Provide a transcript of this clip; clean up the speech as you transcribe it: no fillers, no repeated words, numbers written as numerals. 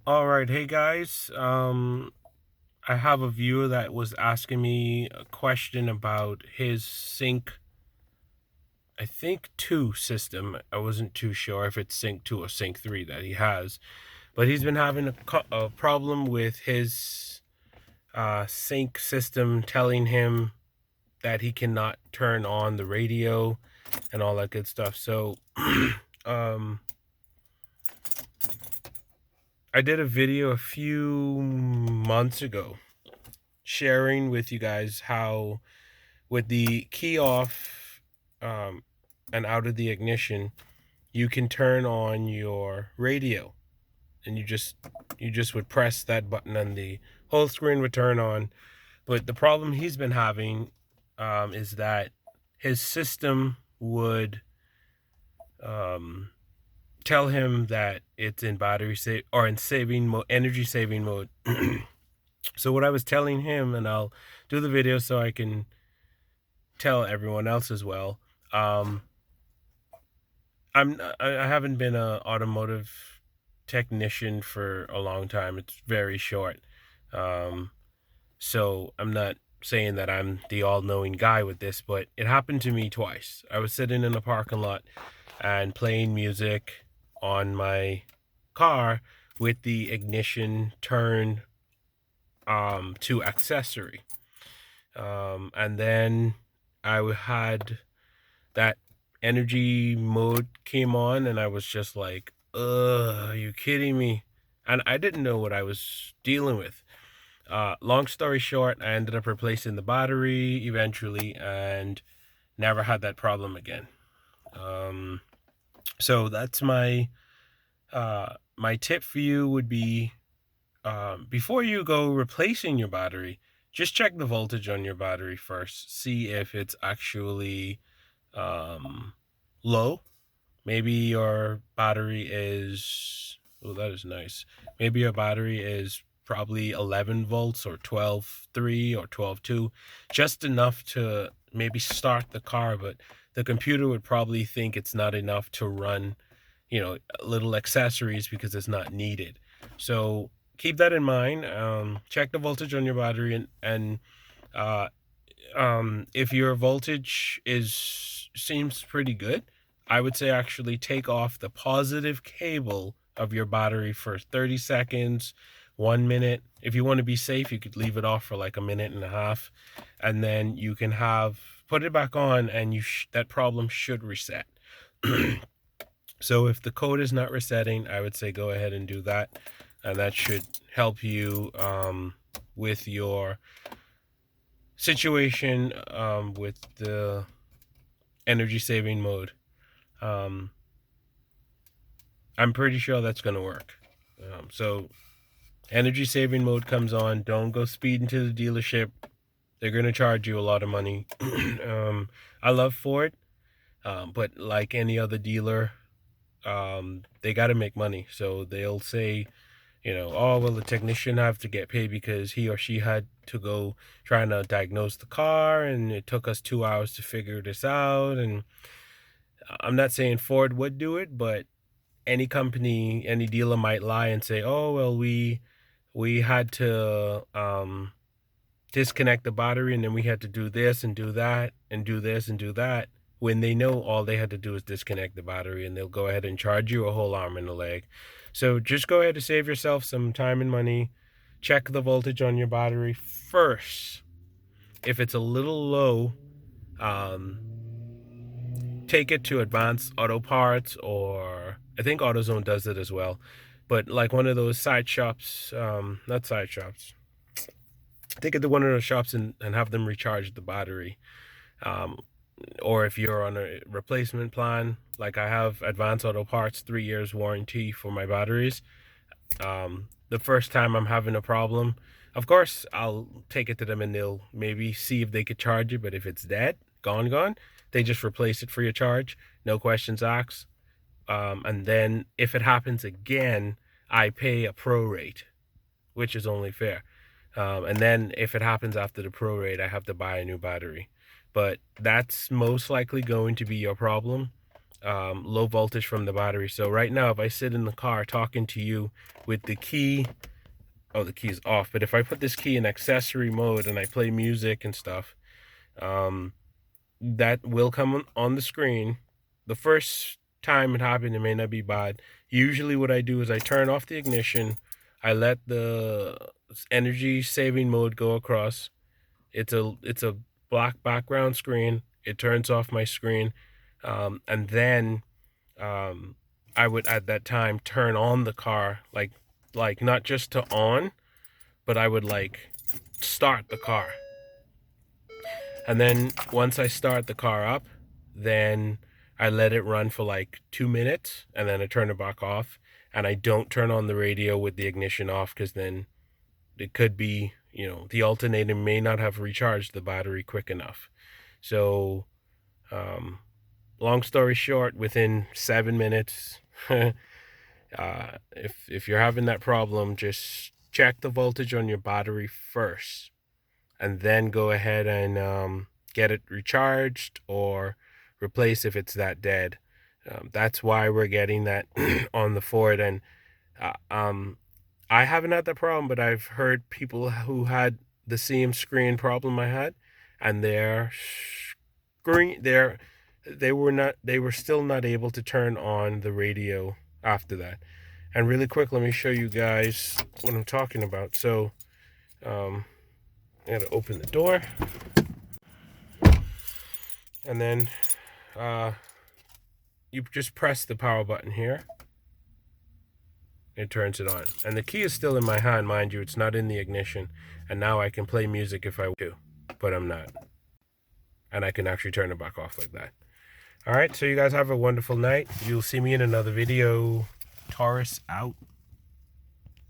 All right, hey guys. I have a viewer that was asking me a question about his Sync, I think 2 system. I wasn't too sure if it's Sync 2 or Sync 3 that he has, but he's been having a problem with his Sync system telling him that he cannot turn on the radio and all that good stuff. So, um, I did a video a few months ago sharing with you guys how with the key off and out of the ignition, you can turn on your radio, and you just would press that button and the whole screen would turn on. But the problem he's been having is that his system would um, tell him that it's in battery save or in saving mode, energy saving mode. So what I was telling him, and I'll do the video so I can tell everyone else as well. Um, I haven't been a automotive technician for a long time. It's very short. Um, so I'm not saying that I'm the all-knowing guy with this, but it happened to me twice. I was sitting in a parking lot and playing music on my car with the ignition turned to accessory. And then I had that energy mode came on, and I was just like, ugh, are you kidding me? And I didn't know what I was dealing with. Long story short, I ended up replacing the battery eventually and never had that problem again. Um, so that's my tip for you would be, before you go replacing your battery, just check the voltage on your battery first. See if it's actually um, low. Maybe your battery is, oh, that is nice. Maybe your battery is probably 11 volts or 12.3 or 12.2, just enough to maybe start the car, but the computer would probably think it's not enough to run, little accessories because it's not needed. So keep that in mind. Check the voltage on your battery, and uh, if your voltage is seems pretty good, I would say actually take off the positive cable of your battery for 30 seconds, 1 minute. If you want to be safe, you could leave it off for like a minute and a half, and then you can put it back on, and that problem should reset. So if the code is not resetting, I would say go ahead and do that, and that should help you with your situation with the energy saving mode. Um, I'm pretty sure that's going to work. So energy saving mode comes on. Don't go speeding to the dealership. They're going to charge you a lot of money. I love Ford, but like any other dealer, they got to make money. So they'll say, oh, well, the technician have to get paid because he or she had to go trying to diagnose the car, and it took us 2 hours to figure this out. And I'm not saying Ford would do it, but any company, any dealer might lie and say, oh, well, we had to disconnect the battery, and then we had to do this and do that and do this and do that, when they know all they had to do is disconnect the battery, and they'll go ahead and charge you a whole arm and a leg. So just go ahead and save yourself some time and money. Check the voltage on your battery first. If it's a little low, um, take it to Advanced Auto Parts, or I think AutoZone does it as well. But like one of those side shops, not side shops, take it to one of those shops and have them recharge the battery. Um, or if you're on a replacement plan, like I have Advanced Auto Parts 3 years warranty for my batteries. The first time I'm having a problem, of course, I'll take it to them and they'll maybe see if they could charge it. But if it's dead, gone, they just replace it free of charge, no questions asked. And then if it happens again, I pay a prorate, which is only fair. And then if it happens after the prorate, I have to buy a new battery. But that's most likely going to be your problem. low voltage from the battery. So right now, if I sit in the car talking to you with the key, oh, the key is off, but if I put this key in accessory mode and I play music and stuff, that will come on the screen. The first time it happened, it may not be bad. Usually what I do is I turn off the ignition, I let the energy saving mode go across. It's a black background screen. It turns off my screen, and then I would at that time turn on the car, like not just to on, but I would like start the car. And then once I start the car up, then I let it run for like 2 minutes, and then I turn it back off. And I don't turn on the radio with the ignition off, because then it could be, you know, the alternator may not have recharged the battery quick enough. So long story short, within 7 minutes, if you're having that problem, just check the voltage on your battery first, and then go ahead and get it recharged or replace if it's that dead. That's why we're getting that on the Ford. And I haven't had that problem, but I've heard people who had the same screen problem I had, and their screen, they were still not able to turn on the radio after that. And really quick, let me show you guys what I'm talking about. So I gotta open the door, and then you just press the power button here. It turns it on, and the key is still in my hand, mind you. It's not in the ignition. And now I can play music if I want to, but I'm not. And I can actually turn it back off like that. All right, so you guys have a wonderful night. You'll see me in another video. Taurus out.